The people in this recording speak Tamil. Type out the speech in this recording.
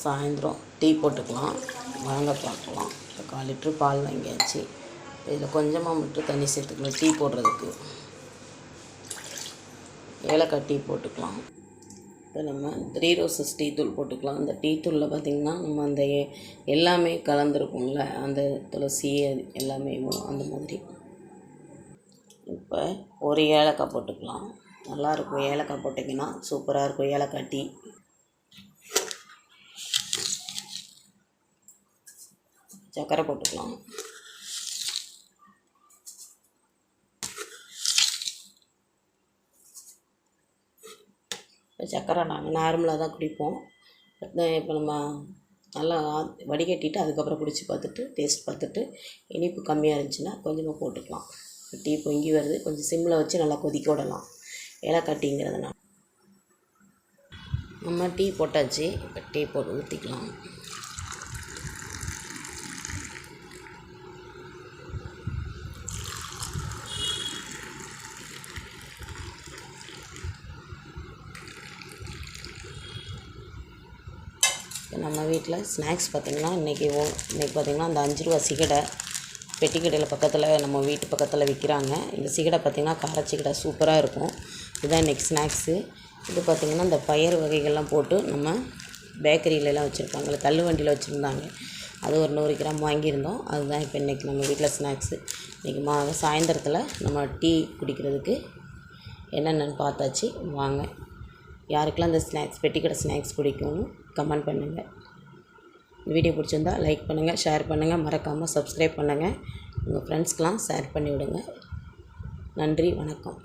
சாயந்தரம் டீ போட்டுக்கலாம். வாங்க பார்க்கலாம். இப்போ 1/4 லிட்ரு பால் வாங்கியாச்சு. இதில் கொஞ்சமாக மட்டும் தண்ணி சேர்த்துக்கலாம். டீ போடுறதுக்கு ஏலக்காய் டீ போட்டுக்கலாம். இப்போ நம்ம 3 ரோசஸ் டீ தூள் போட்டுக்கலாம். அந்த டீ தூளில் பார்த்திங்கன்னா நம்ம அந்த எல்லாமே கலந்துருக்கும்ல, அந்த துளசி எல்லாமே அந்த மாதிரி. இப்போ ஒரு ஏலக்காய் போட்டுக்கலாம். நல்லாயிருக்கும். ஏலக்காய் போட்டிங்கன்னா சூப்பராக இருக்கும் ஏலக்காய் டீ. சர்க்கரை போட்டுக்கலாம். இப்போ சர்க்கரை நாங்கள் நார்மலாக தான் குடிப்போம். இப்போ நம்ம நல்லா வடிகட்டிட்டு அதுக்கப்புறம் குடித்து பார்த்துட்டு டேஸ்ட் பார்த்துட்டு இனிப்பு கம்மியாக இருந்துச்சுன்னா கொஞ்சமாக போட்டுக்கலாம். டீ பொங்கி வருது, கொஞ்சம் சிம்மில் வச்சு நல்லா கொதிக்க விடலாம். ஏலக்காய் டீங்கிறதுனால நம்ம டீ போட்டாச்சு. இப்போ டீ போட்டு ஊற்றிக்கலாம். நம்ம வீட்டில் ஸ்நாக்ஸ் பார்த்திங்கன்னா இன்றைக்கி பார்த்திங்கன்னா அந்த 5 ரூபா சிகடை பெட்டி கடையில் பக்கத்தில் நம்ம வீட்டு பக்கத்தில் விற்கிறாங்க. இந்த சிகடை பார்த்திங்கன்னா காரச்சிகடை சூப்பராக இருக்கும். இதுதான் இன்றைக்கி ஸ்நாக்ஸு. இது பார்த்திங்கன்னா இந்த பயறு வகைகள்லாம் போட்டு நம்ம பேக்கரியிலலாம் வச்சுருப்பாங்க, தள்ளுவண்டியில் வச்சுருந்தாங்க. அது ஒரு 100 கிராம் வாங்கியிருந்தோம். அதுதான் இப்போ இன்றைக்கி நம்ம வீட்டில் ஸ்நாக்ஸு. இன்றைக்கி சாயந்தரத்தில் நம்ம டீ குடிக்கிறதுக்கு என்னென்னு பார்த்தாச்சு. வாங்க, யாருக்கெல்லாம் இந்த ஸ்நாக்ஸ் பெட்டி கடை ஸ்நாக்ஸ் பிடிக்கும்னு கமெண்ட் பண்ணுங்கள். இந்த வீடியோ பிடிச்சிருந்தா லைக் பண்ணுங்கள், ஷேர் பண்ணுங்கள், மறக்காமல் சப்ஸ்கிரைப் பண்ணுங்கள். உங்கள் ஃப்ரெண்ட்ஸ்க்கெலாம் ஷேர் பண்ணி விடுங்க. நன்றி, வணக்கம்.